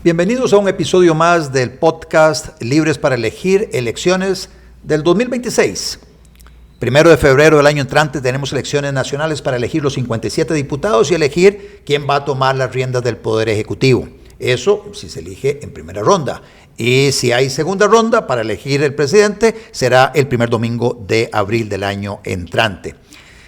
Bienvenidos a un episodio más del podcast Libres para Elegir, elecciones del 2026. 1 de febrero del año entrante tenemos elecciones nacionales para elegir los 57 diputados y elegir quién va a tomar las riendas del Poder Ejecutivo. Eso si se elige en primera ronda. Y si hay segunda ronda para elegir el presidente, será el primer domingo de abril del año entrante.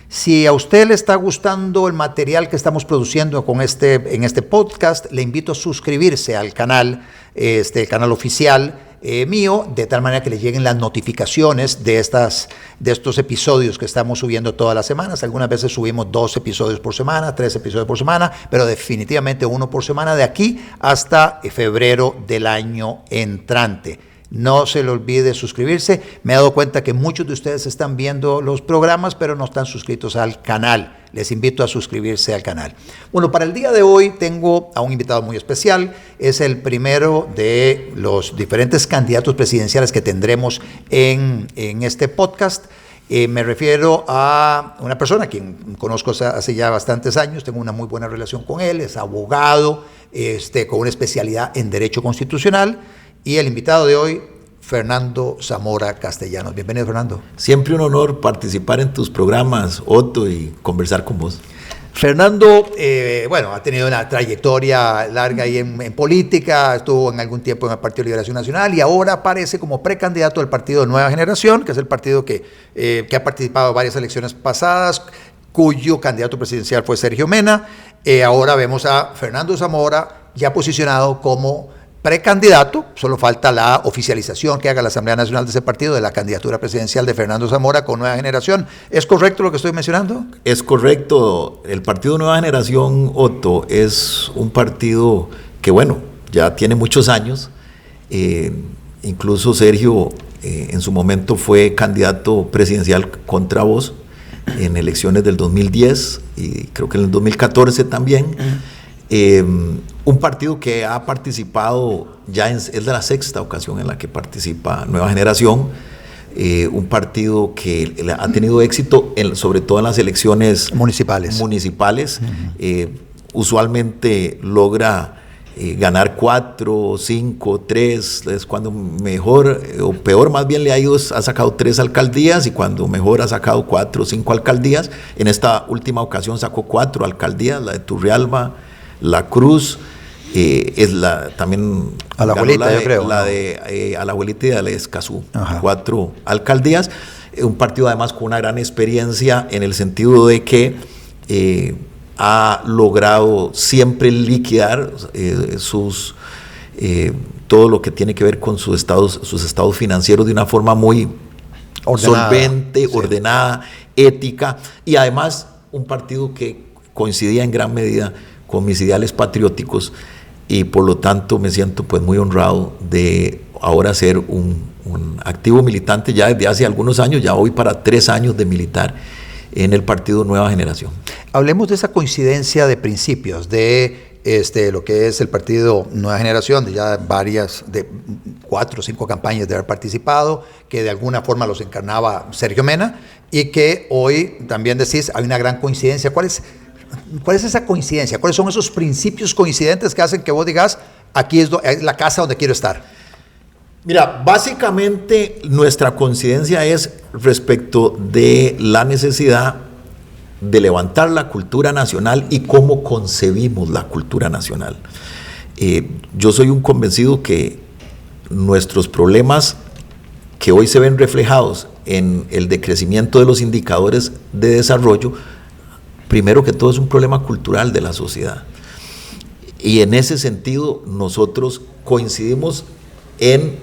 Si a usted le está gustando el material que estamos produciendo en este podcast, le invito a suscribirse al canal, el canal oficial mío, de tal manera que le lleguen las notificaciones de estos episodios que estamos subiendo todas las semanas. Algunas veces subimos 2 episodios por semana, 3 episodios por semana, pero definitivamente 1 por semana de aquí hasta febrero del año entrante. No se le olvide suscribirse. Me he dado cuenta que muchos de ustedes están viendo los programas, pero no están suscritos al canal. Les invito a suscribirse al canal. Bueno, para el día de hoy tengo a un invitado muy especial. Es el primero de los diferentes candidatos presidenciales que tendremos en este podcast. Me refiero a una persona a quien conozco hace ya bastantes años. Tengo una muy buena relación con él. Es abogado, con una especialidad en Derecho Constitucional. Y el invitado de hoy, Fernando Zamora Castellanos. Bienvenido, Fernando. Siempre un honor participar en tus programas, Otto, y conversar con vos. Fernando, ha tenido una trayectoria larga ahí en política, estuvo en algún tiempo en el Partido de Liberación Nacional y ahora aparece como precandidato del Partido de Nueva Generación, que es el partido que ha participado en varias elecciones pasadas, cuyo candidato presidencial fue Sergio Mena. Ahora vemos a Fernando Zamora ya posicionado como precandidato. Solo falta la oficialización que haga la Asamblea Nacional de ese partido de la candidatura presidencial de Fernando Zamora con Nueva Generación. ¿Es correcto lo que estoy mencionando? Es correcto. El Partido Nueva Generación, Otto, es un partido que, ya tiene muchos años. Incluso Sergio en su momento fue candidato presidencial contra vos en elecciones del 2010 y creo que en el 2014 también. Un partido que ha participado, es de la 6ª ocasión en la que participa Nueva Generación, un partido que ha tenido éxito sobre todo en las elecciones municipales. Usualmente logra ganar 4, 5, 3, es cuando mejor o peor más bien le ha ido, ha sacado 3 alcaldías y cuando mejor ha sacado 4 o 5 alcaldías. En esta última ocasión sacó 4 alcaldías, la de Turrialba, La Cruz, es también a la abuelita, yo creo, a la abuelita y a la de Escazú. 4 alcaldías, un partido además con una gran experiencia en el sentido de que ha logrado siempre liquidar todo lo que tiene que ver con sus estados financieros de una forma muy ordenada, solvente, ordenada, ética, y además un partido que coincidía en gran medida con mis ideales patrióticos, y por lo tanto me siento muy honrado de ahora ser un activo militante ya desde hace algunos años. Ya voy para 3 años de militar en el Partido Nueva Generación. Hablemos de esa coincidencia de principios de lo que es el Partido Nueva Generación, de ya de 4 o 5 campañas de haber participado, que de alguna forma los encarnaba Sergio Mena, y que hoy también decís hay una gran coincidencia. ¿Cuál es esa coincidencia? ¿Cuáles son esos principios coincidentes que hacen que vos digas, aquí es la casa donde quiero estar? Mira, básicamente nuestra coincidencia es respecto de la necesidad de levantar la cultura nacional y cómo concebimos la cultura nacional. Yo soy un convencido que nuestros problemas que hoy se ven reflejados en el decrecimiento de los indicadores de desarrollo, primero que todo es un problema cultural de la sociedad. Y en ese sentido nosotros coincidimos en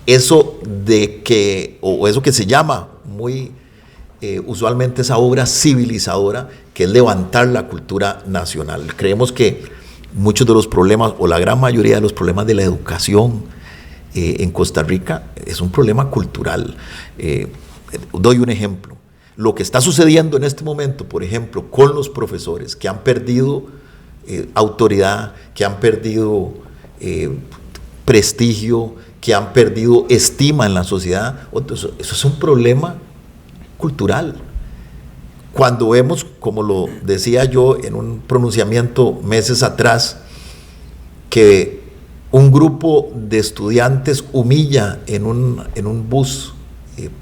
eso eso que se llama muy usualmente esa obra civilizadora, que es levantar la cultura nacional. Creemos que muchos de los problemas, o la gran mayoría de los problemas de la educación en Costa Rica, es un problema cultural. Doy un ejemplo. Lo que está sucediendo en este momento, por ejemplo, con los profesores que han perdido autoridad, que han perdido prestigio, que han perdido estima en la sociedad, eso es un problema cultural. Cuando vemos, como lo decía yo en un pronunciamiento meses atrás, que un grupo de estudiantes humilla en un bus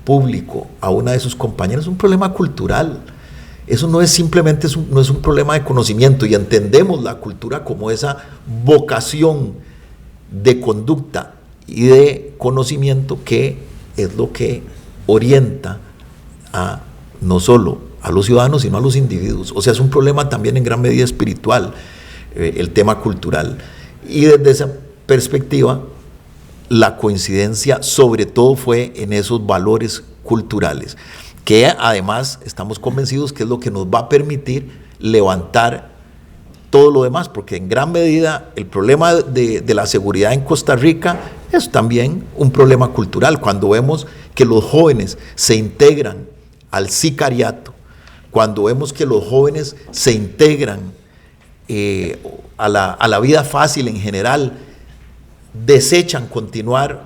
público a una de sus compañeras, es un problema cultural. Eso no es simplemente, no es un problema de conocimiento, y entendemos la cultura como esa vocación de conducta y de conocimiento que es lo que orienta a no solo a los ciudadanos, sino a los individuos. O sea, es un problema también en gran medida espiritual, el tema cultural. Y desde esa perspectiva, la coincidencia sobre todo fue en esos valores culturales, que además estamos convencidos que es lo que nos va a permitir levantar todo lo demás, porque en gran medida el problema de la seguridad en Costa Rica es también un problema cultural. Cuando vemos que los jóvenes se integran al sicariato, cuando vemos que los jóvenes se integran a la vida fácil en general, desechan continuar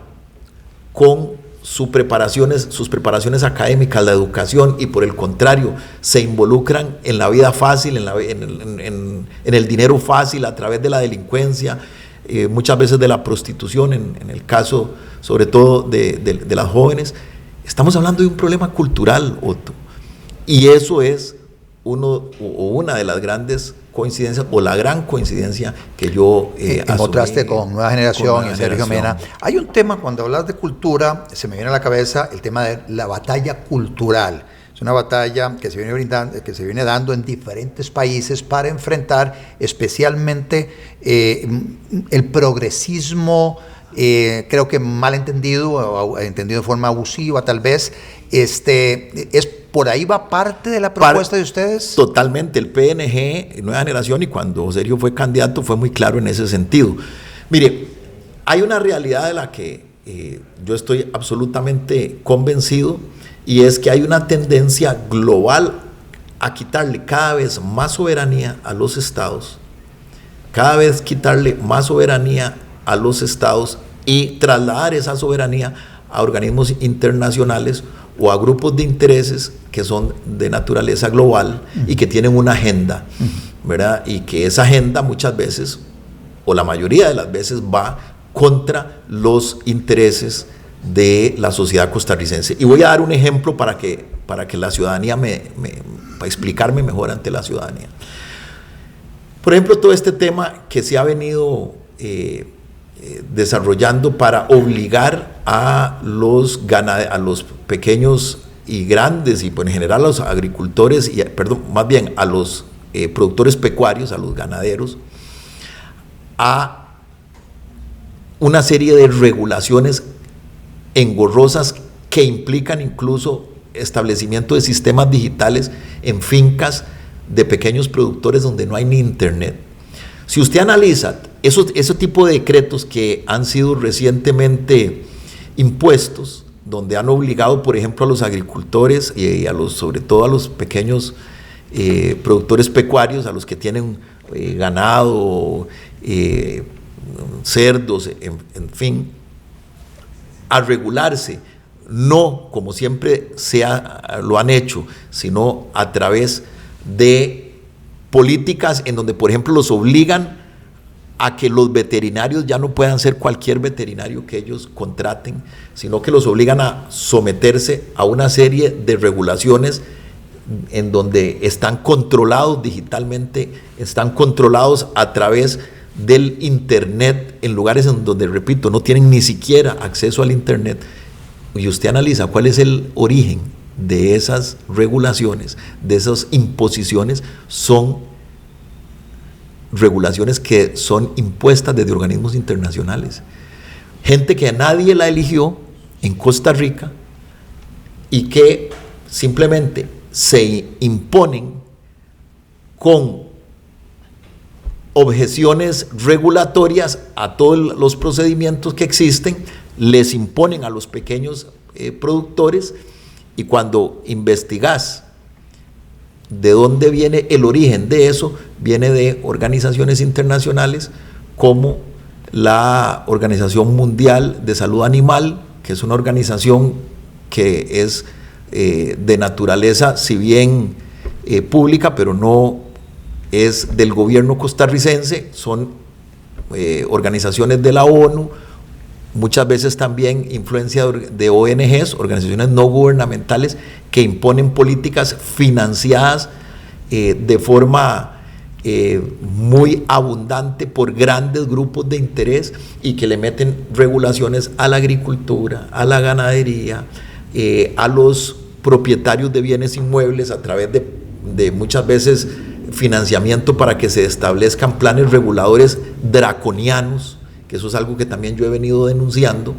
con sus preparaciones académicas, la educación, y por el contrario se involucran en la vida fácil, en el dinero fácil a través de la delincuencia, muchas veces de la prostitución, en el caso sobre todo de las jóvenes. Estamos hablando de un problema cultural, Otto, y eso es una de las grandes coincidencias, o la gran coincidencia que yo en contraste con Nueva Generación y Sergio Mena. Hay un tema, cuando hablas de cultura, se me viene a la cabeza el tema de la batalla cultural. Es una batalla que se viene dando en diferentes países para enfrentar especialmente el progresismo, creo que mal entendido o entendido de forma abusiva tal vez. ¿Es por ahí va parte de la propuesta de ustedes? Totalmente. El PNG, Nueva Generación, y cuando Sergio fue candidato fue muy claro en ese sentido. Mire, hay una realidad de la que yo estoy absolutamente convencido, y es que hay una tendencia global a quitarle cada vez más soberanía a los estados, y trasladar esa soberanía a organismos internacionales o a grupos de intereses que son de naturaleza global y que tienen una agenda, ¿verdad? Y que esa agenda muchas veces, o la mayoría de las veces, va contra los intereses de la sociedad costarricense. Y voy a dar un ejemplo para que la ciudadanía para explicarme mejor ante la ciudadanía. Por ejemplo, todo este tema que se ha venido desarrollando para obligar a los pequeños y grandes, y en general a los agricultores, más bien a los productores pecuarios, a los ganaderos, a una serie de regulaciones engorrosas que implican incluso establecimiento de sistemas digitales en fincas de pequeños productores donde no hay ni internet. Si usted analiza ese tipo de decretos que han sido recientemente impuestos, donde han obligado, por ejemplo, a los agricultores y sobre todo a los pequeños productores pecuarios, a los que tienen ganado, cerdos, en fin, a regularse, no como siempre lo han hecho, sino a través de políticas en donde, por ejemplo, los obligan a que los veterinarios ya no puedan ser cualquier veterinario que ellos contraten, sino que los obligan a someterse a una serie de regulaciones en donde están controlados digitalmente, están controlados a través del internet, en lugares en donde, repito, no tienen ni siquiera acceso al internet. Y usted analiza cuál es el origen de esas regulaciones, de esas imposiciones. Son regulaciones que son impuestas desde organismos internacionales, gente que nadie la eligió en Costa Rica y que simplemente se imponen con objeciones regulatorias a todos los procedimientos que existen, les imponen a los pequeños productores, y cuando investigas de dónde viene el origen de eso, viene de organizaciones internacionales como la Organización Mundial de Salud Animal, que es una organización que es de naturaleza, si bien pública, pero no es del gobierno costarricense. Son organizaciones de la ONU, muchas veces también influencia de ONGs, organizaciones no gubernamentales, que imponen políticas financiadas de forma muy abundante por grandes grupos de interés y que le meten regulaciones a la agricultura, a la ganadería, a los propietarios de bienes inmuebles a través de muchas veces financiamiento para que se establezcan planes reguladores draconianos, que eso es algo que también yo he venido denunciando.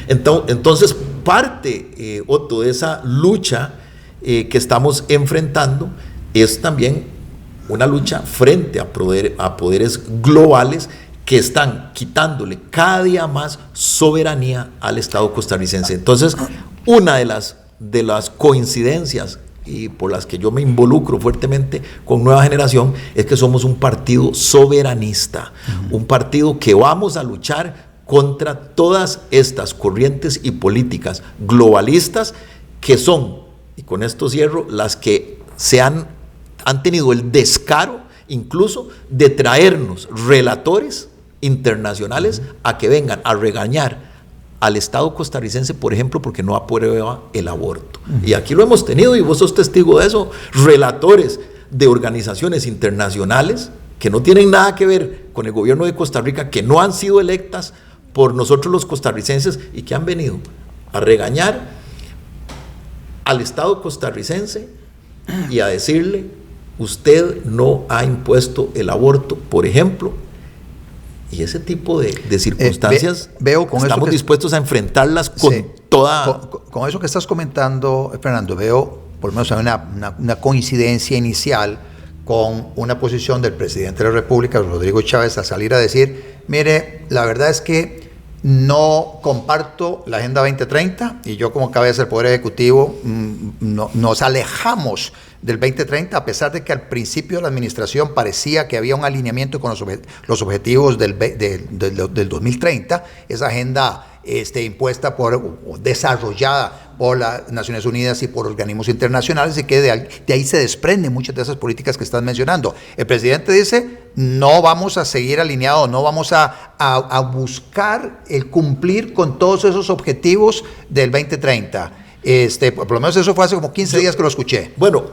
Entonces parte, Otto, de esa lucha que estamos enfrentando es también una lucha frente a poderes globales que están quitándole cada día más soberanía al Estado costarricense. Entonces, una de las coincidencias y por las que yo me involucro fuertemente con Nueva Generación es que somos un partido soberanista, un partido que vamos a luchar contra todas estas corrientes y políticas globalistas que son, y con esto cierro, las que han tenido el descaro incluso de traernos relatores internacionales a que vengan a regañar al Estado costarricense, por ejemplo, porque no aprueba el aborto. Y aquí lo hemos tenido, y vos sos testigo de eso, relatores de organizaciones internacionales que no tienen nada que ver con el gobierno de Costa Rica, que no han sido electas por nosotros los costarricenses y que han venido a regañar al Estado costarricense y a decirle: usted no ha impuesto el aborto, por ejemplo. Y ese tipo de circunstancias veo con estamos dispuestos a enfrentarlas con toda... Con eso que estás comentando, Fernando, veo por lo menos una coincidencia inicial con una posición del presidente de la República, Rodrigo Chávez, al salir a decir: mire, la verdad es que no comparto la Agenda 2030 y yo como cabeza del Poder Ejecutivo nos alejamos del 2030, a pesar de que al principio de la administración parecía que había un alineamiento con los objetivos del 2030, esa agenda impuesta o desarrollada por las Naciones Unidas y por organismos internacionales, y que de ahí se desprenden muchas de esas políticas que estás mencionando. El presidente dice: no vamos a seguir alineados, no vamos a buscar el cumplir con todos esos objetivos del 2030. Por lo menos eso fue hace como 15 días que lo escuché. Bueno,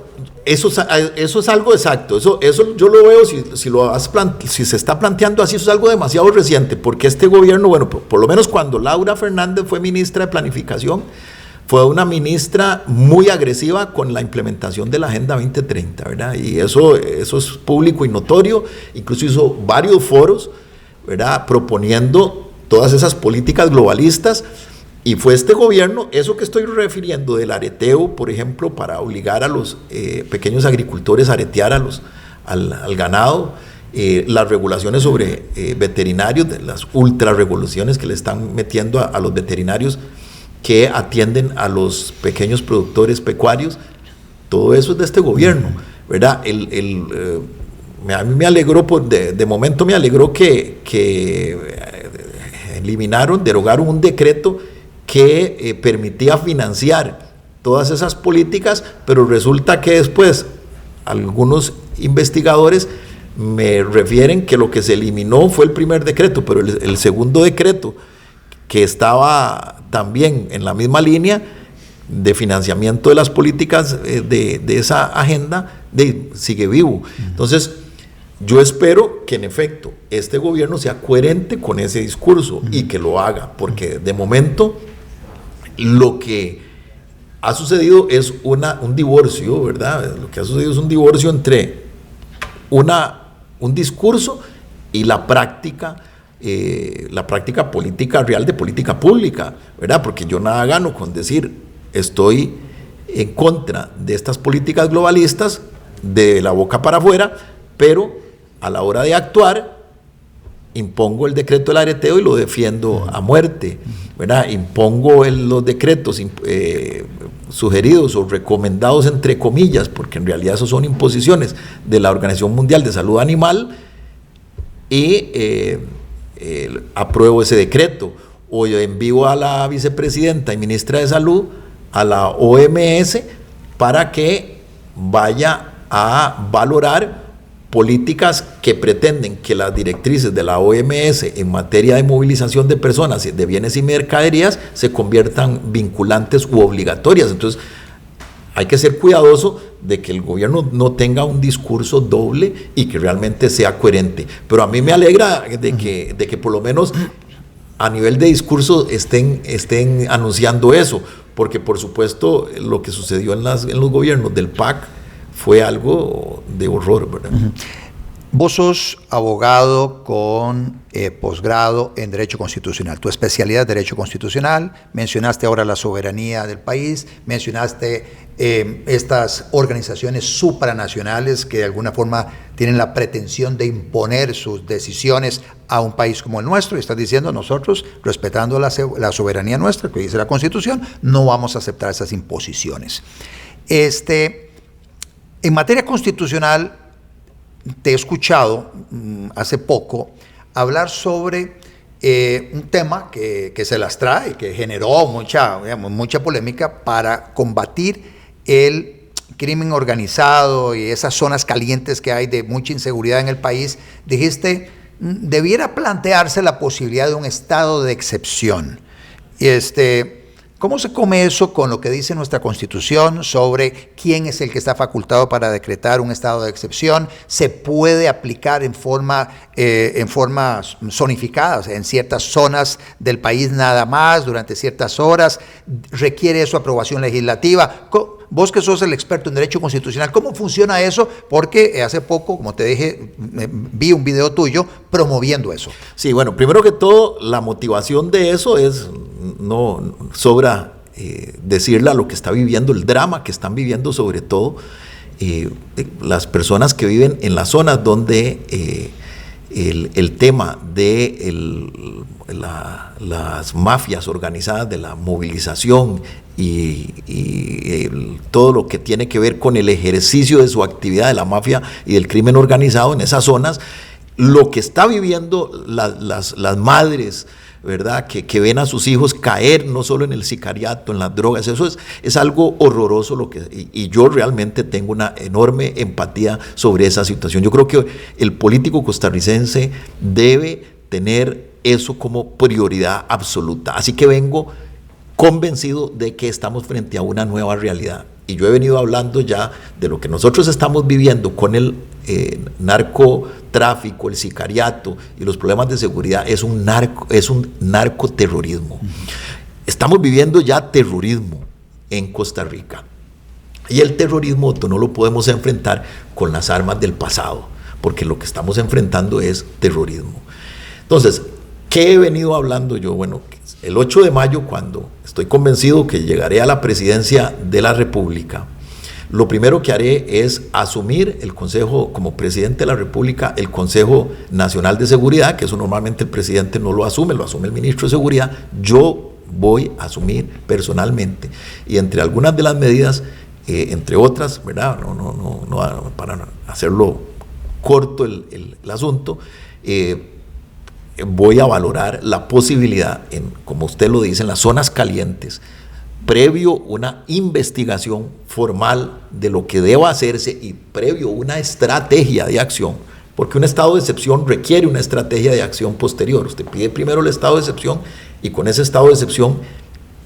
eso es algo exacto. Eso yo lo veo, si se está planteando así, eso es algo demasiado reciente, porque este gobierno, bueno, por lo menos cuando Laura Fernández fue ministra de Planificación, fue una ministra muy agresiva con la implementación de la Agenda 2030, ¿verdad? Y eso es público y notorio. Incluso hizo varios foros, ¿verdad?, proponiendo todas esas políticas globalistas. Y fue este gobierno, eso que estoy refiriendo del areteo, por ejemplo, para obligar a los pequeños agricultores a aretear al ganado, las regulaciones sobre veterinarios, las ultra regulaciones que le están metiendo a los veterinarios que atienden a los pequeños productores pecuarios. Todo eso es de este gobierno, ¿verdad? A mí me alegró, de momento me alegró que derogaron un decreto que permitía financiar todas esas políticas, pero resulta que después algunos investigadores me refieren que lo que se eliminó fue el primer decreto, pero el segundo decreto, que estaba también en la misma línea de financiamiento de las políticas de esa agenda, sigue vivo. Entonces, yo espero que en efecto este gobierno sea coherente con ese discurso y que lo haga, porque de momento lo que ha sucedido es un divorcio, ¿verdad? Lo que ha sucedido es un divorcio entre un discurso y la práctica política real de política pública, ¿verdad? Porque yo nada gano con decir estoy en contra de estas políticas globalistas de la boca para afuera, pero a la hora de actuar impongo el decreto del areteo y lo defiendo a muerte, ¿verdad? Impongo los decretos sugeridos o recomendados entre comillas, porque en realidad esos son imposiciones de la Organización Mundial de Salud Animal, y apruebo ese decreto, o yo envío a la vicepresidenta y ministra de Salud a la OMS para que vaya a valorar políticas que pretenden que las directrices de la OMS en materia de movilización de personas, de bienes y mercaderías se conviertan vinculantes u obligatorias. Entonces hay que ser cuidadoso de que el gobierno no tenga un discurso doble y que realmente sea coherente. Pero a mí me alegra de que por lo menos a nivel de discurso estén anunciando eso, porque por supuesto lo que sucedió en los gobiernos del PAC fue algo de horror, ¿verdad? Uh-huh. Vos sos abogado con posgrado en Derecho Constitucional. Tu especialidad es Derecho Constitucional. Mencionaste ahora la soberanía del país. Mencionaste estas organizaciones supranacionales que de alguna forma tienen la pretensión de imponer sus decisiones a un país como el nuestro. Y estás diciendo, nosotros, respetando la soberanía nuestra, que dice la Constitución, no vamos a aceptar esas imposiciones. En materia constitucional, te he escuchado hace poco hablar sobre un tema que se las trae, que generó mucha polémica para combatir el crimen organizado y esas zonas calientes que hay de mucha inseguridad en el país. Dijiste, debiera plantearse la posibilidad de un estado de excepción. ¿Cómo se come eso con lo que dice nuestra Constitución sobre quién es el que está facultado para decretar un estado de excepción? ¿Se puede aplicar en forma zonificada, o sea, en ciertas zonas del país nada más, durante ciertas horas? ¿Requiere eso aprobación legislativa? Vos que sos el experto en Derecho Constitucional, ¿cómo funciona eso? Porque hace poco, como te dije, vi un video tuyo promoviendo eso. Sí, bueno, primero que todo, la motivación de eso es, no sobra decirle a lo que está viviendo, el drama que están viviendo sobre todo las personas que viven en las zonas donde el tema de las mafias organizadas de la movilización y todo lo que tiene que ver con el ejercicio de su actividad de la mafia y del crimen organizado en esas zonas, lo que está viviendo las madres, ¿verdad? Que ven a sus hijos caer no solo en el sicariato, en las drogas, eso es algo horroroso y yo realmente tengo una enorme empatía sobre esa situación. Yo creo que el político costarricense debe tener eso como prioridad absoluta, así que vengo convencido de que estamos frente a una nueva realidad. Y yo he venido hablando ya de lo que nosotros estamos viviendo con el narcotráfico, el sicariato y los problemas de seguridad. Es un narcoterrorismo. Estamos viviendo ya terrorismo en Costa Rica. Y el terrorismo no lo podemos enfrentar con las armas del pasado, porque lo que estamos enfrentando es terrorismo. Entonces, ¿qué he venido hablando yo? Bueno, el 8 de mayo, cuando estoy convencido que llegaré a la presidencia de la República, lo primero que haré es asumir el Consejo, como presidente de la República, el Consejo Nacional de Seguridad, que eso normalmente el presidente no lo asume el ministro de Seguridad. Yo voy a asumir personalmente, y entre algunas de las medidas, entre otras, ¿verdad? No, para hacerlo corto el asunto, voy a valorar la posibilidad, como usted lo dice, en las zonas calientes, previo una investigación formal de lo que deba hacerse y previo una estrategia de acción, porque un estado de excepción requiere una estrategia de acción posterior. Usted pide primero el estado de excepción y con ese estado de excepción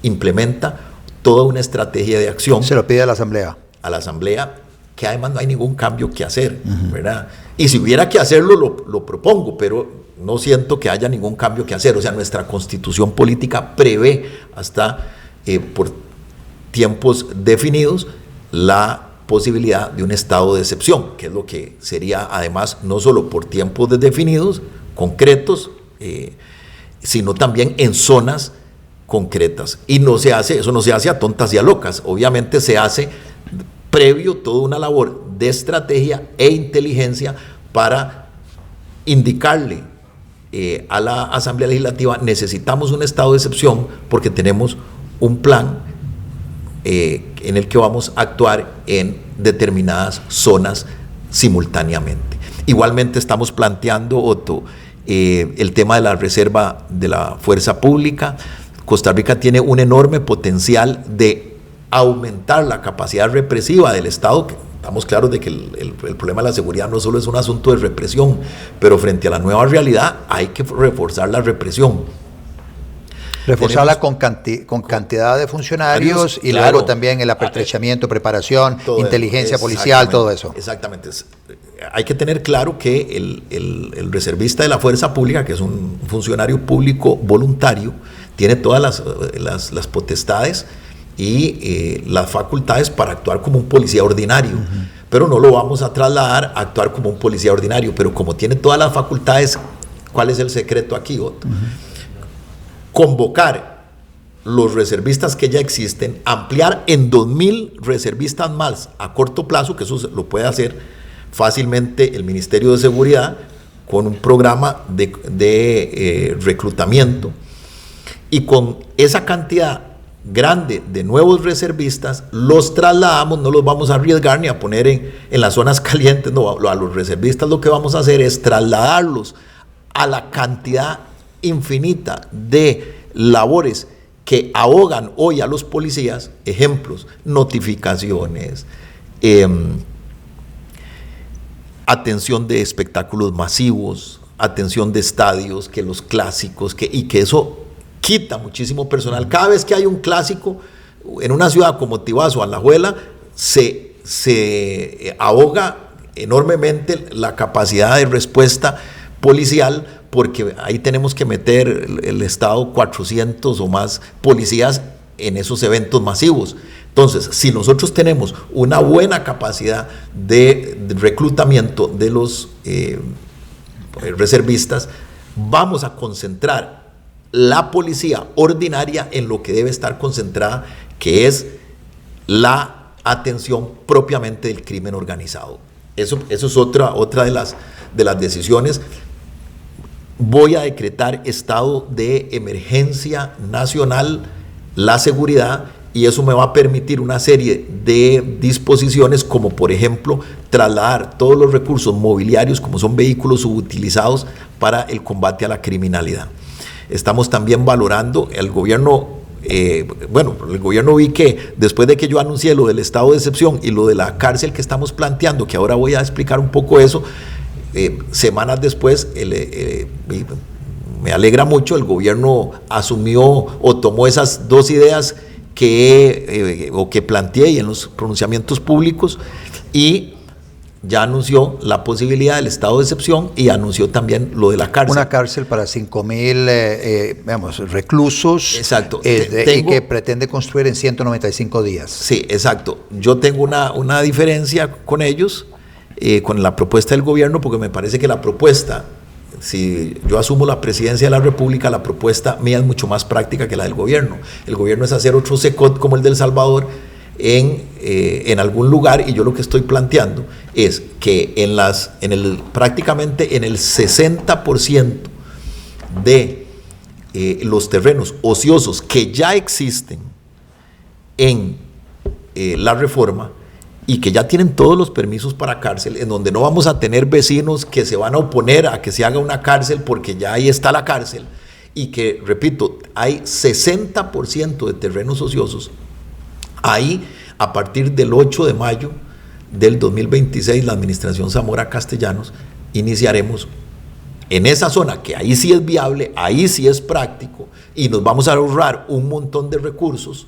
implementa toda una estrategia de acción. Se lo pide a la Asamblea. A la Asamblea, que además no hay ningún cambio que hacer, ¿verdad? Y si hubiera que hacerlo, lo propongo, pero no siento que haya ningún cambio que hacer. O sea, nuestra constitución política prevé hasta por tiempos definidos la posibilidad de un estado de excepción, que es lo que sería además no solo por tiempos definidos, concretos, sino también en zonas concretas. Y eso no se hace a tontas y a locas, obviamente se hace previo toda una labor de estrategia e inteligencia para indicarle a la Asamblea Legislativa: necesitamos un estado de excepción porque tenemos un plan en el que vamos a actuar en determinadas zonas simultáneamente. Igualmente estamos planteando, Otto, el tema de la reserva de la fuerza pública. Costa Rica tiene un enorme potencial de aumentar la capacidad represiva del Estado, estamos claros de que el problema de la seguridad no solo es un asunto de represión, pero frente a la nueva realidad hay que reforzar la represión. Reforzarla con cantidad de funcionarios y claro, luego también el apertrechamiento, preparación, inteligencia policial, todo eso. Exactamente. Hay que tener claro que el reservista de la fuerza pública, que es un funcionario público voluntario, tiene todas las potestades y las facultades para actuar como un policía ordinario. Pero no lo vamos a trasladar a actuar como un policía ordinario. Pero como tiene todas las facultades, ¿cuál es el secreto aquí, Otto? Convocar los reservistas que ya existen, ampliar en 2,000 reservistas más a corto plazo, que eso lo puede hacer fácilmente el Ministerio de Seguridad con un programa de reclutamiento, y con esa cantidad grande de nuevos reservistas los trasladamos, no los vamos a arriesgar ni a poner en las zonas calientes, no, a los reservistas lo que vamos a hacer es trasladarlos a la cantidad infinita de labores que ahogan hoy a los policías, ejemplos, notificaciones, atención de espectáculos masivos, atención de estadios, que los clásicos, y que eso quita muchísimo personal. Cada vez que hay un clásico en una ciudad como Tibás o Alajuela, se ahoga enormemente la capacidad de respuesta policial, porque ahí tenemos que meter el Estado 400 o más policías en esos eventos masivos. Entonces, si nosotros tenemos una buena capacidad de reclutamiento de los reservistas, vamos a concentrar la policía ordinaria en lo que debe estar concentrada, que es la atención propiamente del crimen organizado. Eso es otra de las decisiones. Voy a decretar estado de emergencia nacional, la seguridad, y eso me va a permitir una serie de disposiciones, como por ejemplo trasladar todos los recursos mobiliarios, como son vehículos subutilizados, para el combate a la criminalidad. Estamos también valorando el gobierno. El gobierno, vi que después de que yo anuncié lo del estado de excepción y lo de la cárcel que estamos planteando, que ahora voy a explicar un poco eso, semanas después, me alegra mucho, el gobierno asumió o tomó esas dos ideas que planteé y en los pronunciamientos públicos, y ya anunció la posibilidad del estado de excepción y anunció también lo de la cárcel. Una cárcel para 5,000 reclusos. Exacto. Y que pretende construir en 195 días. Sí, exacto. Yo tengo una diferencia con ellos, con la propuesta del gobierno, porque me parece que la propuesta, si yo asumo la presidencia de la República, la propuesta mía es mucho más práctica que la del gobierno. El gobierno es hacer otro SECOT como el de El Salvador en algún lugar, y yo lo que estoy planteando es que prácticamente en el 60% de los terrenos ociosos que ya existen en la reforma y que ya tienen todos los permisos para cárcel, en donde no vamos a tener vecinos que se van a oponer a que se haga una cárcel porque ya ahí está la cárcel, y que, repito, hay 60% de terrenos ociosos. Ahí, a partir del 8 de mayo del 2026, la administración Zamora Castellanos, iniciaremos en esa zona, que ahí sí es viable, ahí sí es práctico, y nos vamos a ahorrar un montón de recursos,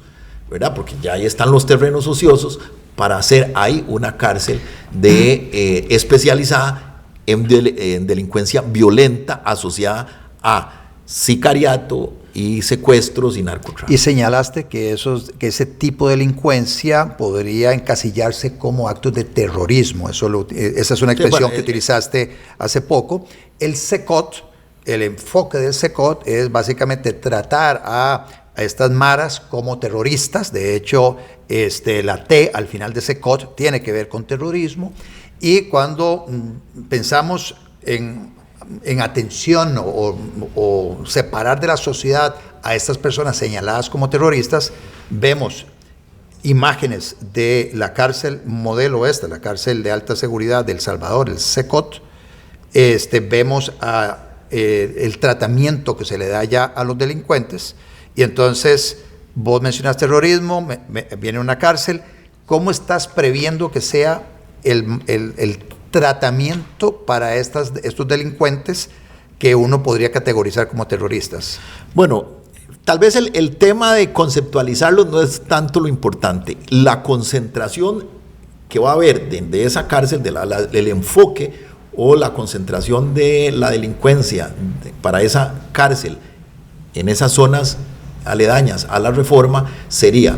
¿verdad? Porque ya ahí están los terrenos ociosos, para hacer ahí una cárcel especializada en delincuencia violenta asociada a sicariato y secuestros y narcotráfico. Y señalaste que ese tipo de delincuencia podría encasillarse como actos de terrorismo. Esa es una expresión que utilizaste hace poco. El SECOT, el enfoque del SECOT es básicamente tratar a estas maras como terroristas. De hecho, la T al final de SECOT tiene que ver con terrorismo, y cuando pensamos en atención o separar de la sociedad a estas personas señaladas como terroristas, vemos imágenes de la cárcel modelo la cárcel de alta seguridad de El Salvador, el SECOT. Vemos el tratamiento que se le da ya a los delincuentes, y entonces vos mencionaste terrorismo, viene una cárcel. ¿Cómo estás previendo que sea el tratamiento para estos delincuentes que uno podría categorizar como terroristas? Bueno, tal vez el tema de conceptualizarlos no es tanto lo importante. La concentración que va a haber de esa cárcel, del enfoque o la concentración de la delincuencia para esa cárcel en esas zonas aledañas a la Reforma sería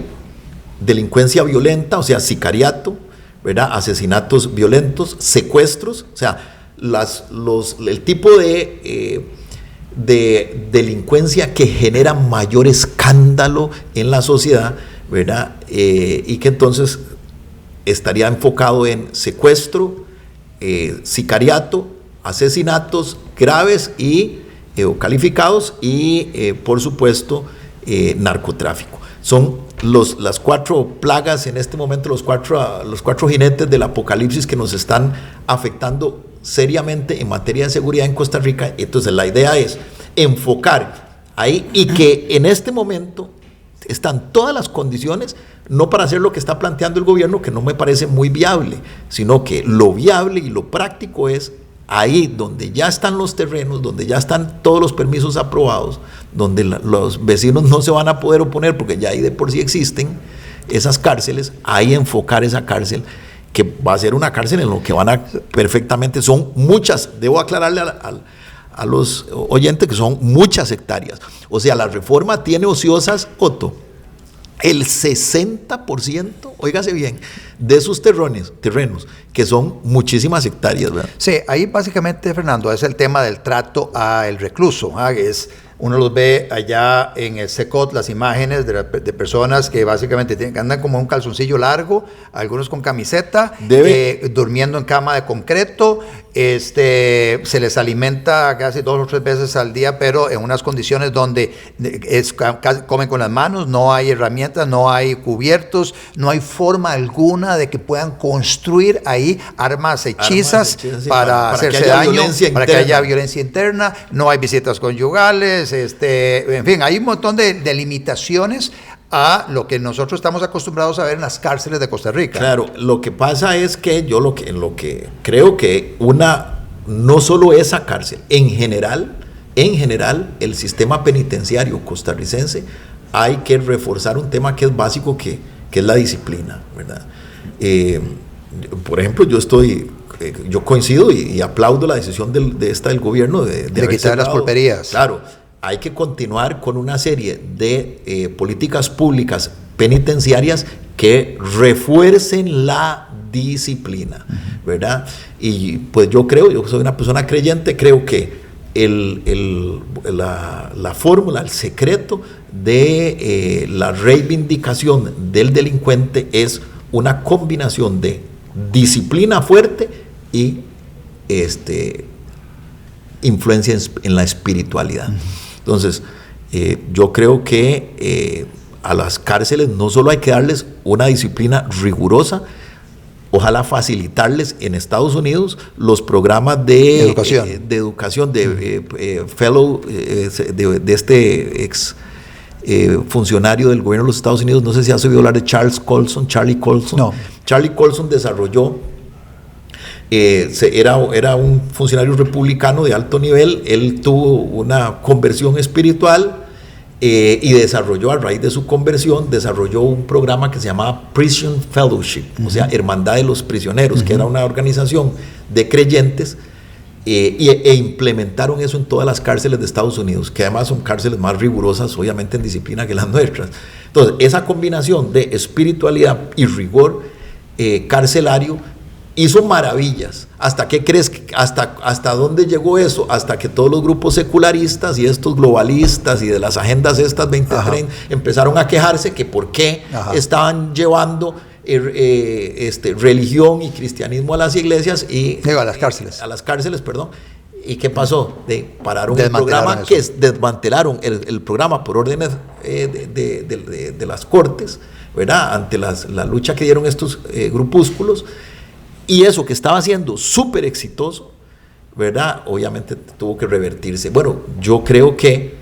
delincuencia violenta, o sea, sicariato, ¿verdad? Asesinatos violentos, secuestros, o sea, el tipo de delincuencia que genera mayor escándalo en la sociedad, ¿verdad? Y que entonces estaría enfocado en secuestro, sicariato, asesinatos graves o calificados y, por supuesto, narcotráfico. Son las 4 plagas en este momento, los cuatro jinetes del apocalipsis que nos están afectando seriamente en materia de seguridad en Costa Rica. Entonces la idea es enfocar ahí y que en este momento están todas las condiciones, no para hacer lo que está planteando el gobierno, que no me parece muy viable, sino que lo viable y lo práctico es ahí donde ya están los terrenos, donde ya están todos los permisos aprobados, donde los vecinos no se van a poder oponer porque ya ahí de por sí existen esas cárceles, ahí enfocar esa cárcel, que va a ser una cárcel en lo que van a perfectamente, son muchas, debo aclararle a los oyentes que son muchas hectáreas. O sea, la Reforma tiene ociosas, Otto, el 60%, óigase bien, de sus terrenos, que son muchísimas hectáreas, ¿verdad? Sí, ahí básicamente, Fernando, es el tema del trato al recluso. Uno los ve allá en el Secot, las imágenes de personas que básicamente andan como un calzoncillo largo, algunos con camiseta, durmiendo en cama de concreto, se les alimenta casi 2 o 3 veces al día, pero en unas condiciones donde comen con las manos, no hay herramientas, no hay cubiertos, no hay forma alguna de que puedan construir ahí armas hechizas para hacerse daño, para que haya violencia interna, no hay visitas conyugales, en fin, hay un montón de limitaciones a lo que nosotros estamos acostumbrados a ver en las cárceles de Costa Rica. Claro, lo que pasa es que yo lo que creo que no solo esa cárcel, en general el sistema penitenciario costarricense hay que reforzar un tema que es básico, que es la disciplina, ¿verdad? Por ejemplo, yo coincido y aplaudo la decisión del gobierno de quitar las pulperías. Claro, hay que continuar con una serie de políticas públicas penitenciarias que refuercen la disciplina, ¿verdad? Y pues yo soy una persona creyente, creo que la fórmula, el secreto de la reivindicación del delincuente es una combinación de disciplina fuerte y influencia en la espiritualidad. Entonces, yo creo que a las cárceles no solo hay que darles una disciplina rigurosa, ojalá facilitarles en Estados Unidos los programas de educación, fellow, de este ex funcionario del gobierno de los Estados Unidos, no sé si has oído hablar de Charlie Colson. No. Charlie Colson desarrolló, era un funcionario republicano de alto nivel, él tuvo una conversión espiritual y desarrolló, a raíz de su conversión, desarrolló un programa que se llamaba Prison Fellowship, o sea, Hermandad de los Prisioneros, que era una organización de creyentes, e implementaron eso en todas las cárceles de Estados Unidos, que además son cárceles más rigurosas, obviamente en disciplina, que las nuestras. Entonces, esa combinación de espiritualidad y rigor carcelario hizo maravillas. ¿Hasta qué crees? ¿Hasta dónde llegó eso? Hasta que todos los grupos secularistas y estos globalistas y de las agendas estas 2030 empezaron a quejarse que por qué estaban llevando religión y cristianismo a las iglesias y a las cárceles. A las cárceles, perdón. ¿Y qué pasó? Pararon el programa, desmantelaron el programa por órdenes de las cortes, ¿verdad? Ante la lucha que dieron estos grupúsculos. Y eso que estaba siendo súper exitoso, ¿verdad? Obviamente tuvo que revertirse. Bueno, yo creo que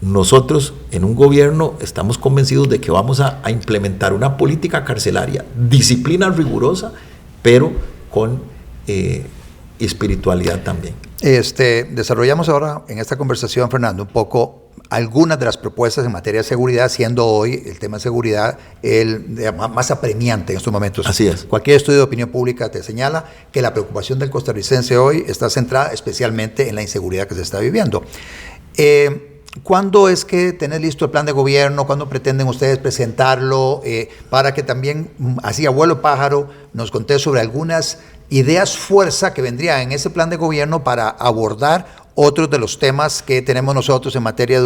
nosotros en un gobierno estamos convencidos de que vamos a implementar una política carcelaria, disciplina rigurosa, pero con espiritualidad también. Desarrollamos ahora en esta conversación, Fernando, un poco algunas de las propuestas en materia de seguridad, siendo hoy el tema de seguridad el más apremiante en estos momentos. Así es. Cualquier estudio de opinión pública te señala que la preocupación del costarricense hoy está centrada especialmente en la inseguridad que se está viviendo. ¿Cuándo es que tenés listo el plan de gobierno? ¿Cuándo pretenden ustedes presentarlo? Para que también, así a vuelo pájaro, nos conté sobre algunas ideas fuerza que vendrían en ese plan de gobierno para abordar otros de los temas que tenemos nosotros en materia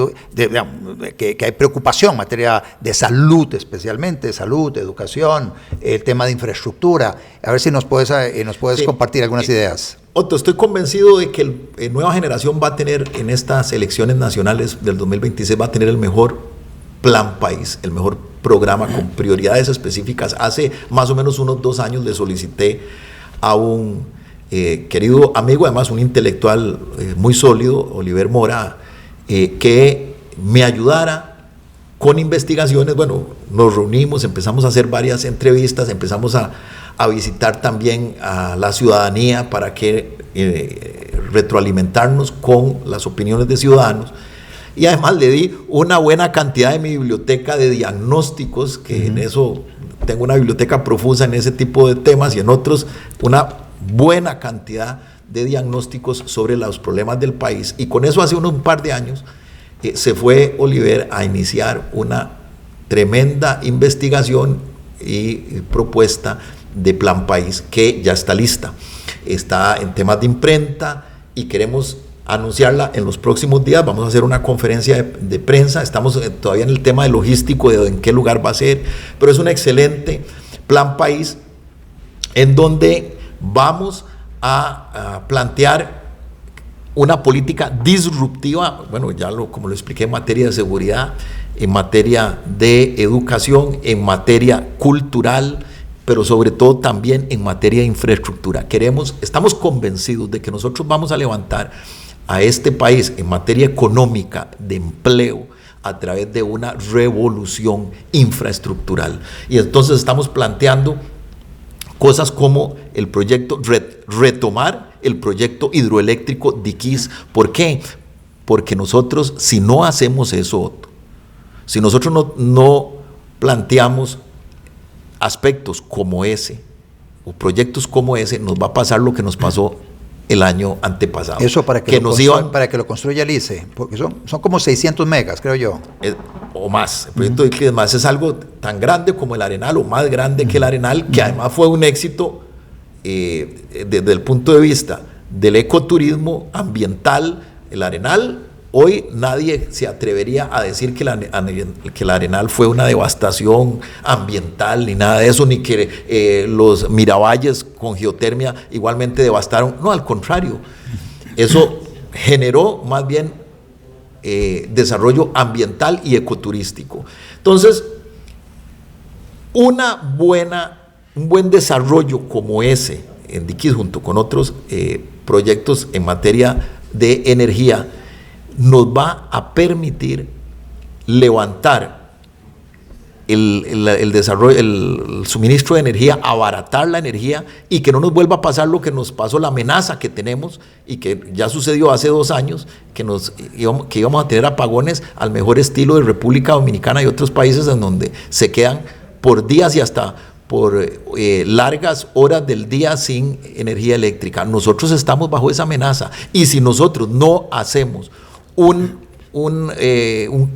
que hay preocupación, en materia de salud especialmente, salud, educación, el tema de infraestructura. A ver si nos puedes sí, compartir algunas ideas. Otto, estoy convencido de que Nueva Generación va a tener en estas elecciones nacionales del 2026, va a tener el mejor plan país, el mejor programa con prioridades específicas. Hace más o menos unos 2 años le solicité a un querido amigo, además un intelectual muy sólido, Oliver Mora, que me ayudara con investigaciones. Bueno, nos reunimos, empezamos a hacer varias entrevistas, empezamos a visitar también a la ciudadanía para que retroalimentarnos con las opiniones de ciudadanos. Y además le di una buena cantidad de mi biblioteca de diagnósticos, que en eso tengo una biblioteca profusa en ese tipo de temas, y en otros una buena cantidad de diagnósticos sobre los problemas del país. Y con eso hace un par de años se fue Oliver a iniciar una tremenda investigación y propuesta de plan país que ya está lista. Está en temas de imprenta y queremos anunciarla en los próximos días. Vamos a hacer una conferencia de prensa. Estamos todavía en el tema de logístico, de en qué lugar va a ser, pero es un excelente plan país en donde vamos a plantear una política disruptiva, bueno, como lo expliqué, en materia de seguridad, en materia de educación, en materia cultural, pero sobre todo también en materia de infraestructura. Estamos convencidos de que nosotros vamos a levantar a este país en materia económica, de empleo, a través de una revolución infraestructural. Y entonces estamos planteando cosas como el proyecto, retomar el proyecto hidroeléctrico Diquís. ¿Por qué? Porque nosotros, si no hacemos eso, si nosotros no planteamos aspectos como ese, o proyectos como ese, nos va a pasar lo que nos pasó el año antepasado. Eso para que lo construya el ICE, porque son como 600 megas, creo yo. O más. El proyecto de Clidesmas es algo tan grande como el Arenal, o más grande que el Arenal, que además fue un éxito desde el punto de vista del ecoturismo ambiental. El Arenal, hoy nadie se atrevería a decir que el Arenal fue una devastación ambiental, ni nada de eso, ni que los Miravalles con geotermia igualmente devastaron. No, al contrario, eso generó más bien desarrollo ambiental y ecoturístico. Entonces, un buen desarrollo como ese en Diquís, junto con otros proyectos en materia de energía, nos va a permitir levantar el desarrollo, el suministro de energía, abaratar la energía, y que no nos vuelva a pasar lo que nos pasó, la amenaza que tenemos y que ya sucedió hace 2 años, que íbamos a tener apagones al mejor estilo de República Dominicana y otros países, en donde se quedan por días y hasta por largas horas del día sin energía eléctrica. Nosotros estamos bajo esa amenaza, y si nosotros no hacemos un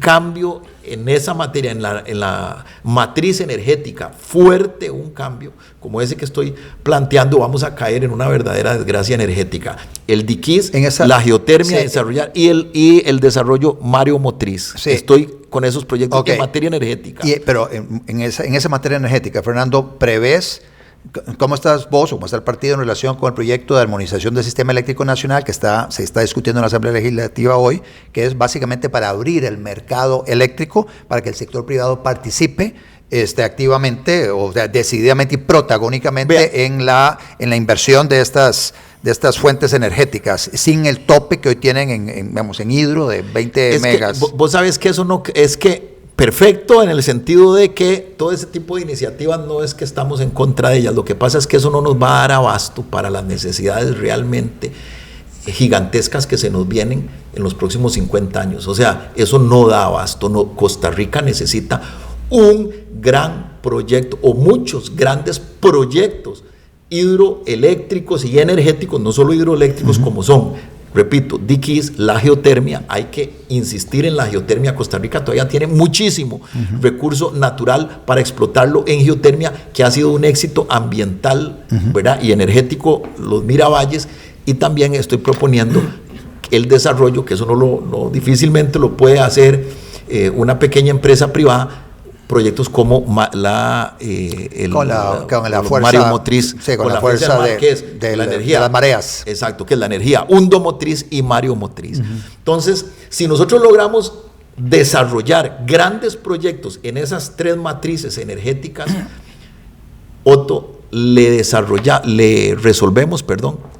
cambio en esa materia, en la matriz energética fuerte, un cambio como ese que estoy planteando, vamos a caer en una verdadera desgracia energética. El Diquís, la geotermia, sí, desarrollar, y el desarrollo mareomotriz. Sí. Estoy con esos proyectos en materia energética. Pero en esa materia energética, Fernando, ¿prevés cómo estás vos o cómo está el partido en relación con el proyecto de armonización del sistema eléctrico nacional que se está discutiendo en la Asamblea Legislativa hoy, que es básicamente para abrir el mercado eléctrico para que el sector privado participe activamente, o sea, decididamente y protagónicamente en la inversión de estas fuentes energéticas, sin el tope que hoy tienen en hidro de 20 megas? Vos sabés que eso no es que perfecto en el sentido de que todo ese tipo de iniciativas no es que estamos en contra de ellas, lo que pasa es que eso no nos va a dar abasto para las necesidades realmente gigantescas que se nos vienen en los próximos 50 años. O sea, eso no da abasto. No, Costa Rica necesita un gran proyecto o muchos grandes proyectos hidroeléctricos y energéticos, no solo hidroeléctricos como son, repito, DICIS, la geotermia. Hay que insistir en la geotermia. Costa Rica todavía tiene muchísimo recurso natural para explotarlo en geotermia, que ha sido un éxito ambiental, ¿verdad? Y energético, los Miravalles. Y también estoy proponiendo el desarrollo, que eso no difícilmente lo puede hacer una pequeña empresa privada, proyectos como con la fuerza Mario Motriz, sí, con la fuerza de la energía, de las mareas. Exacto, que es la energía, Hundo Motriz y Mario Motriz. Entonces, si nosotros logramos desarrollar grandes proyectos en esas tres matrices energéticas, Otto, le resolvemos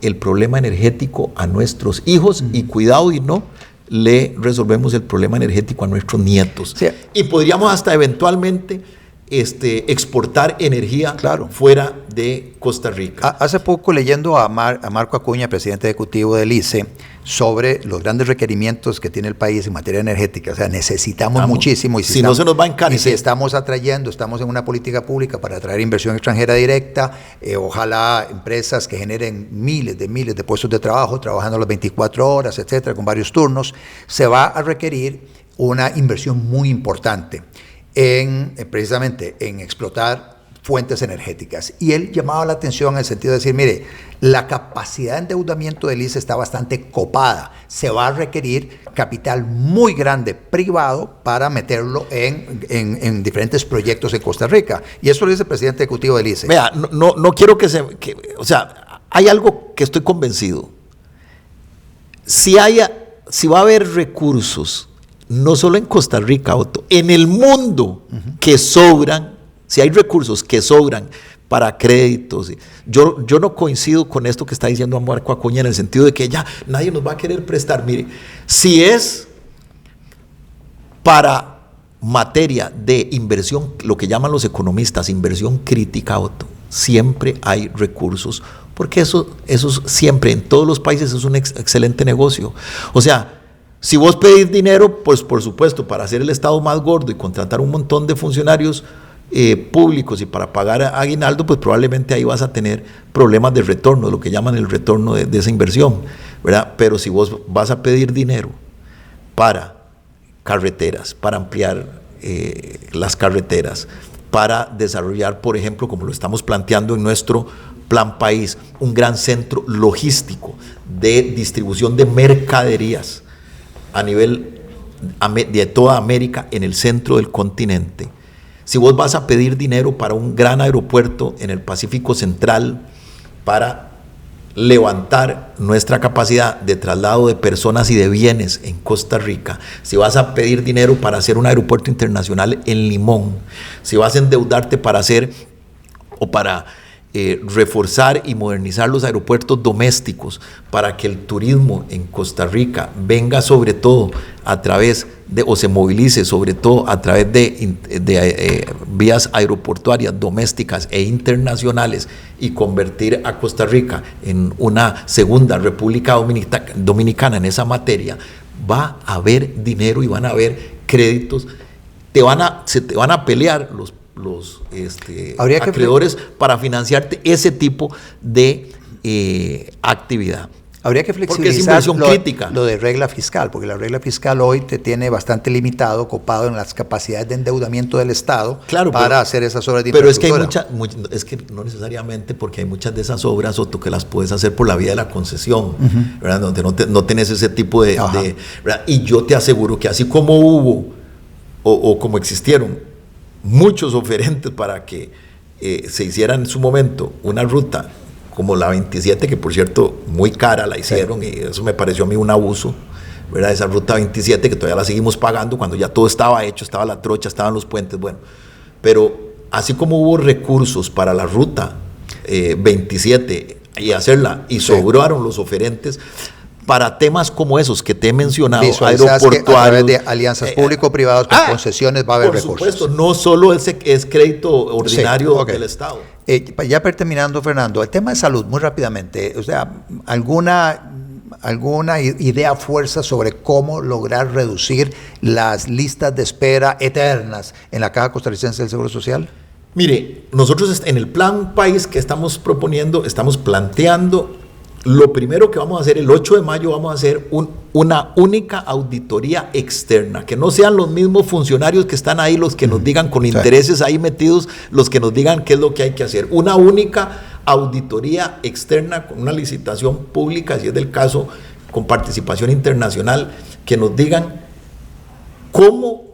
el problema energético a nuestros hijos y cuidado y no le resolvemos el problema energético a nuestros nietos. Sí. Y podríamos hasta eventualmente exportar energía fuera de Costa Rica. Hace poco, leyendo a Marco Acuña, presidente ejecutivo del ICE, sobre los grandes requerimientos que tiene el país en materia energética. O sea, necesitamos muchísimo. Y si no se nos va a encarecer. Y si estamos en una política pública para atraer inversión extranjera directa, ojalá empresas que generen miles de puestos de trabajo, trabajando las 24 horas, etcétera, con varios turnos, se va a requerir una inversión muy importante precisamente en explotar fuentes energéticas. Y él llamaba la atención en el sentido de decir, mire, la capacidad de endeudamiento del ICE está bastante copada. Se va a requerir capital muy grande privado para meterlo en diferentes proyectos en Costa Rica. Y eso lo dice el presidente ejecutivo del ICE. Vea, no quiero o sea, hay algo que estoy convencido. Si va a haber recursos, no solo en Costa Rica, Otto, en el mundo que sobran, si hay recursos que sobran para créditos, yo no coincido con esto que está diciendo Marco Acuña en el sentido de que ya nadie nos va a querer prestar. Mire, si es para materia de inversión, lo que llaman los economistas, inversión crítica, Otto, siempre hay recursos, porque eso siempre, en todos los países es un excelente negocio. O sea, si vos pedís dinero, pues por supuesto, para hacer el Estado más gordo y contratar un montón de funcionarios públicos y para pagar aguinaldo, pues probablemente ahí vas a tener problemas de retorno, lo que llaman el retorno de esa inversión, ¿verdad? Pero si vos vas a pedir dinero para carreteras, para ampliar las carreteras, para desarrollar, por ejemplo, como lo estamos planteando en nuestro Plan País, un gran centro logístico de distribución de mercaderías a nivel de toda América, en el centro del continente. Si vos vas a pedir dinero para un gran aeropuerto en el Pacífico Central, para levantar nuestra capacidad de traslado de personas y de bienes en Costa Rica, si vas a pedir dinero para hacer un aeropuerto internacional en Limón, si vas a endeudarte para hacer o para reforzar y modernizar los aeropuertos domésticos para que el turismo en Costa Rica venga sobre todo a través de, o se movilice sobre todo a través de vías aeroportuarias domésticas e internacionales, y convertir a Costa Rica en una segunda República Dominicana en esa materia, va a haber dinero y van a haber créditos. Se te van a pelear los acreedores para financiarte ese tipo de actividad. Habría que flexibilizar lo de regla fiscal, porque la regla fiscal hoy te tiene bastante limitado, copado en las capacidades de endeudamiento del Estado, claro, para hacer esas obras de infraestructura. Pero es que no necesariamente, porque hay muchas de esas obras, Otto, que las puedes hacer por la vía de la concesión, ¿verdad? Donde no tenés ese tipo de ¿verdad? Y yo te aseguro que así como hubo o como existieron muchos oferentes para que se hiciera en su momento una ruta como la 27, que por cierto muy cara la hicieron, y eso me pareció a mí un abuso, ¿verdad? Esa ruta 27 que todavía la seguimos pagando cuando ya todo estaba hecho, estaba la trocha, estaban los puentes, bueno, pero así como hubo recursos para la ruta 27 y hacerla, y sobraron los oferentes, para temas como esos que te he mencionado, visualizas que a través de alianzas público-privadas con concesiones va a haber recursos. Por supuesto, no solo es crédito ordinario del Estado. Ya terminando, Fernando, el tema de salud, muy rápidamente, o sea, ¿alguna idea fuerza sobre cómo lograr reducir las listas de espera eternas en la Caja Costarricense del Seguro Social? Mire, nosotros en el plan país que estamos proponiendo, estamos planteando, lo primero que vamos a hacer, el 8 de mayo vamos a hacer una única auditoría externa, que no sean los mismos funcionarios que están ahí los que nos digan con intereses ahí metidos, los que nos digan qué es lo que hay que hacer. Una única auditoría externa con una licitación pública, si es del caso, con participación internacional, que nos digan cómo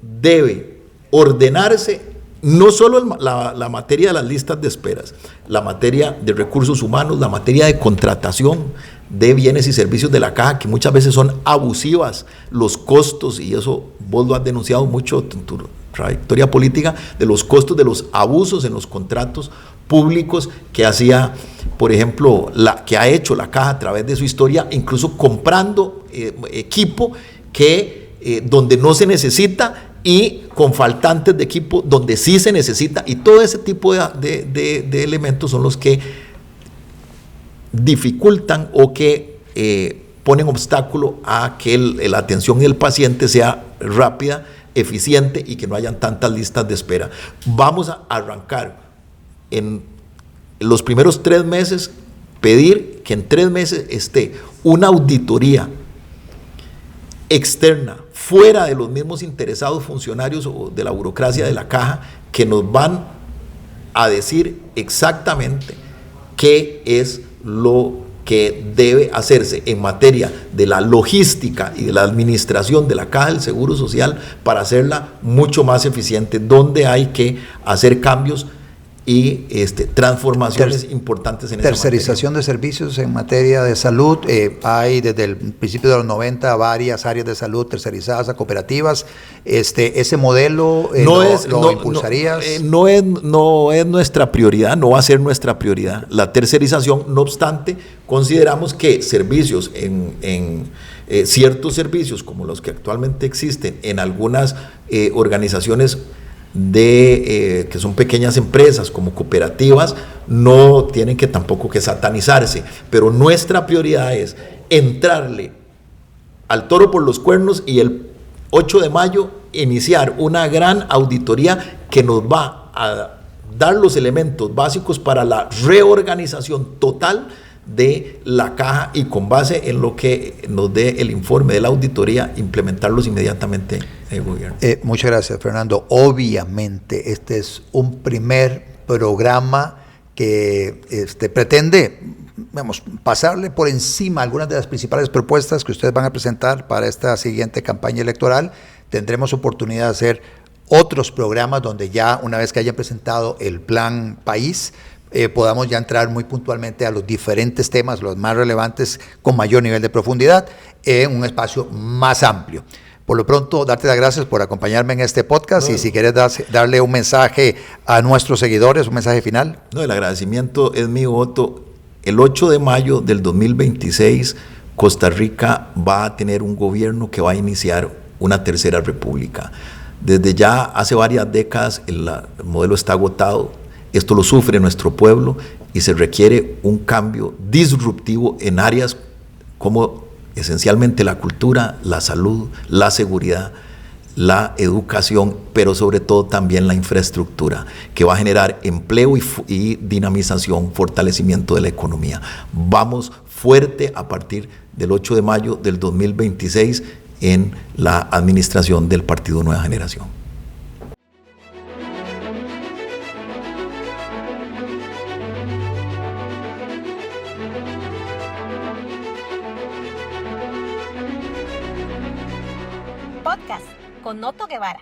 debe ordenarse no solo la materia de las listas de esperas, la materia de recursos humanos, la materia de contratación de bienes y servicios de la Caja, que muchas veces son abusivas, los costos, y eso vos lo has denunciado mucho en tu trayectoria política, de los costos de los abusos en los contratos públicos que hacía, por ejemplo, que ha hecho la Caja a través de su historia, incluso comprando equipo que donde no se necesita y con faltantes de equipo donde sí se necesita, y todo ese tipo de elementos son los que dificultan o que ponen obstáculo a que la atención del paciente sea rápida, eficiente y que no hayan tantas listas de espera. Vamos a arrancar en los primeros 3 meses, pedir que en 3 meses esté una auditoría externa, fuera de los mismos interesados funcionarios o de la burocracia de la Caja, que nos van a decir exactamente qué es lo que debe hacerse en materia de la logística y de la administración de la Caja del Seguro Social para hacerla mucho más eficiente, donde hay que hacer cambios y transformaciones importantes en esa materia. Tercerización de servicios en materia de salud. Hay desde el principio de los 90 varias áreas de salud tercerizadas a cooperativas. ¿Ese modelo lo impulsarías? No es nuestra prioridad, no va a ser nuestra prioridad. La tercerización, no obstante, consideramos que servicios ciertos servicios como los que actualmente existen en algunas organizaciones que son pequeñas empresas como cooperativas, no tienen que tampoco que satanizarse, pero nuestra prioridad es entrarle al toro por los cuernos y el 8 de mayo iniciar una gran auditoría que nos va a dar los elementos básicos para la reorganización total de la Caja, y con base en lo que nos dé el informe de la auditoría, implementarlos inmediatamente en el gobierno. Muchas gracias, Fernando. Obviamente este es un primer programa que pretende, pasarle por encima algunas de las principales propuestas que ustedes van a presentar para esta siguiente campaña electoral. Tendremos oportunidad de hacer otros programas donde ya una vez que hayan presentado el plan país, podamos ya entrar muy puntualmente a los diferentes temas, los más relevantes, con mayor nivel de profundidad, en un espacio más amplio. Por lo pronto, darte las gracias por acompañarme en este podcast, y si quieres darle un mensaje a nuestros seguidores, un mensaje final. No, el agradecimiento es mío, Otto. El 8 de mayo del 2026, Costa Rica va a tener un gobierno que va a iniciar una tercera república. Desde ya hace varias décadas el modelo está agotado. Esto lo sufre nuestro pueblo y se requiere un cambio disruptivo en áreas como esencialmente la cultura, la salud, la seguridad, la educación, pero sobre todo también la infraestructura, que va a generar empleo y dinamización, fortalecimiento de la economía. Vamos fuerte a partir del 8 de mayo del 2026 en la administración del Partido Nueva Generación. Podcast con Otto Guevara.